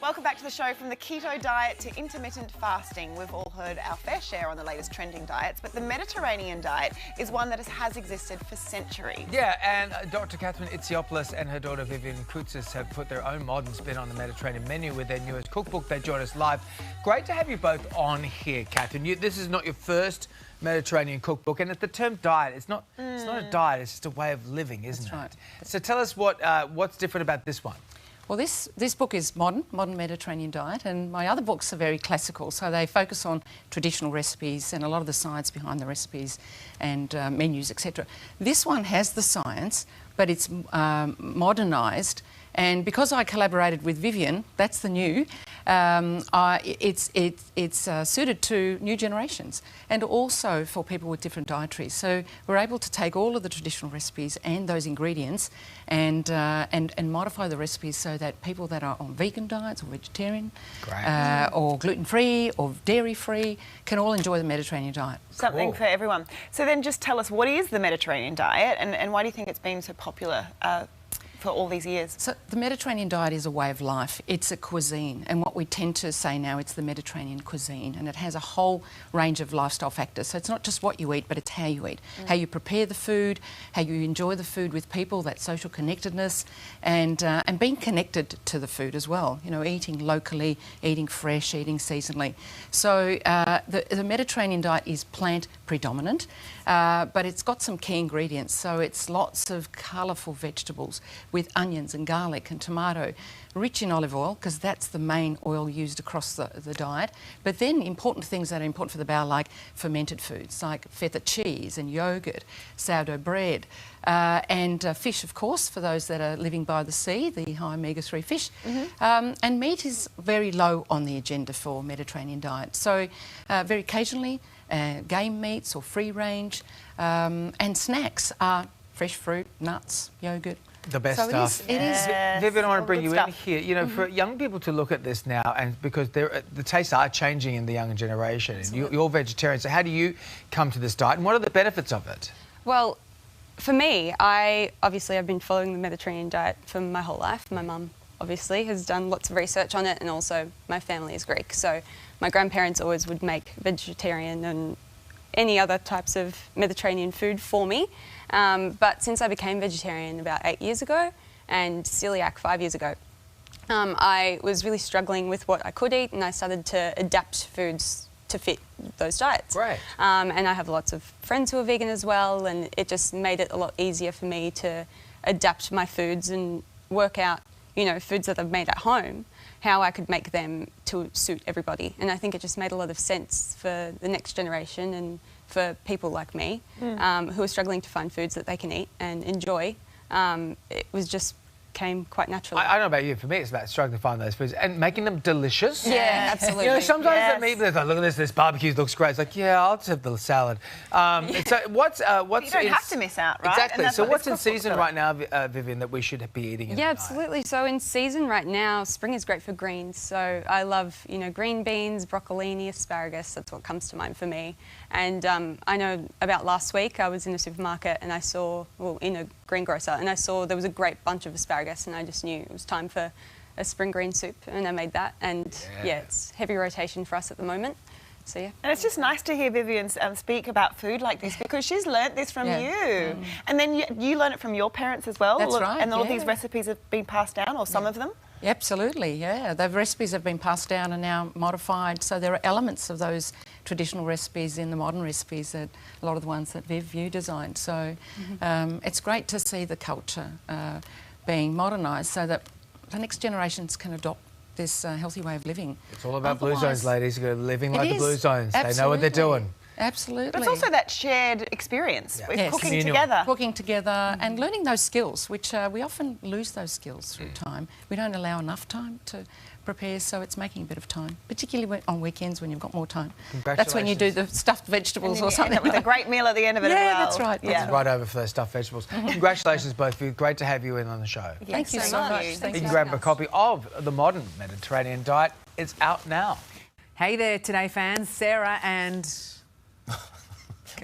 Welcome back to the show. From the keto diet to intermittent fasting, we've all heard our fair share on the latest trending diets, but the Mediterranean diet is one that has existed for centuries. Yeah, and Dr. Catherine Itsiopoulos and her daughter Vivian Koutsis have put their own modern spin on the Mediterranean menu with their newest cookbook. They join us live. Great to have you both on here, Catherine. This is not your first Mediterranean cookbook, and the term diet, it's not a diet, it's just a way of living, isn't it? Right. So tell us what's different about this one. Well, this book is modern Mediterranean diet, and my other books are very classical, so they focus on traditional recipes and a lot of the science behind the recipes and menus, etc. This one has the science, but it's modernised, and because I collaborated with Vivian, that's the new, it's suited to new generations and also for people with different dietaries. So we're able to take all of the traditional recipes and those ingredients and modify the recipes so that people that are on vegan diets or vegetarian or gluten-free or dairy-free can all enjoy the Mediterranean diet. Something for everyone. So then just tell us, what is the Mediterranean diet and why do you think it's been so popular for all these years? So the Mediterranean diet is a way of life. It's a cuisine, and what we tend to say now, it's the Mediterranean cuisine, and it has a whole range of lifestyle factors. So it's not just what you eat, but it's how you eat, how you prepare the food, how you enjoy the food with people, that social connectedness, and being connected to the food as well. You know, eating locally, eating fresh, eating seasonally. So the Mediterranean diet is plant predominant, but it's got some key ingredients. So it's lots of colourful vegetables with onions and garlic and tomato, rich in olive oil, because that's the main oil used across the diet. But then important things that are important for the bowel, like fermented foods, like feta cheese and yogurt, sourdough bread, and fish, of course, for those that are living by the sea, the high omega-3 fish. And meat is very low on the agenda for Mediterranean diet. So very occasionally, game meats or free range, and snacks are fresh fruit, nuts, yogurt. The best stuff. It is. Vivian, I want to bring you in here. You know, for young people to look at this now, and because the tastes are changing in the younger generation, and you're vegetarian, so how do you come to this diet, and what are the benefits of it? Well, for me, I've been following the Mediterranean diet for my whole life. My mum obviously has done lots of research on it, and also my family is Greek, so my grandparents always would make vegetarian and any other types of Mediterranean food for me. But since I became vegetarian about 8 years ago and celiac 5 years ago, I was really struggling with what I could eat, and I started to adapt foods to fit those diets. Right. And I have lots of friends who are vegan as well, and it just made it a lot easier for me to adapt my foods and work out, you know, foods that I've made at home, how I could make them to suit everybody. And I think it just made a lot of sense for the next generation and for people like me who are struggling to find foods that they can eat and enjoy. It was just came quite naturally. I don't know about you, for me it's about struggling to find those foods and making them delicious. Yeah, absolutely. You know, sometimes the meat, they're like, look at this barbecue looks great. It's like, yeah, I'll just have the salad. So what's you don't have to miss out, right? Exactly. So what's in season right now, Vivian, that we should be eating? Yeah, absolutely. So in season right now, spring is great for greens. So I love, you know, green beans, broccolini, asparagus. That's what comes to mind for me. And I know about last week, I was in a supermarket and I saw, well, in a greengrocer, and I saw there was a great bunch of asparagus, and I just knew it was time for a spring green soup, and I made that. And yeah, it's heavy rotation for us at the moment. So yeah. And it's just nice to hear Vivian speak about food like this, because she's learnt this from you. And then you learn it from your parents as well. That's right. And all of these recipes have been passed down, or some of them. Absolutely, yeah. The recipes have been passed down and now modified, so there are elements of those traditional recipes in the modern recipes, that a lot of the ones that Viv, you designed. So it's great to see the culture being modernised so that the next generations can adopt this healthy way of living. It's all about blue zones, ladies. You're living like the blue zones. Absolutely. They know what they're doing. Absolutely. But it's also that shared experience with cooking Communal. together. Cooking together and learning those skills, which we often lose those skills through time. We don't allow enough time to prepare, so it's making a bit of time, particularly on weekends when you've got more time. That's when you do the stuffed vegetables or something. With a great meal at the end of it as well. That's right. Yeah. Right over for those stuffed vegetables. Congratulations both of you. Great to have you in on the show. Thank you so much. You can grab a copy of The Modern Mediterranean Diet. It's out now. Hey there, Today fans. Sarah and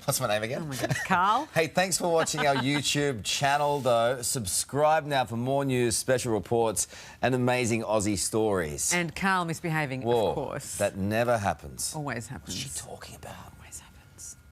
What's my name again? Oh my goodness, Carl. Hey, thanks for watching our YouTube channel, though. Subscribe now for more news, special reports, and amazing Aussie stories. And Carl misbehaving, Whoa, of course. that never happens. Always happens. What's she talking about?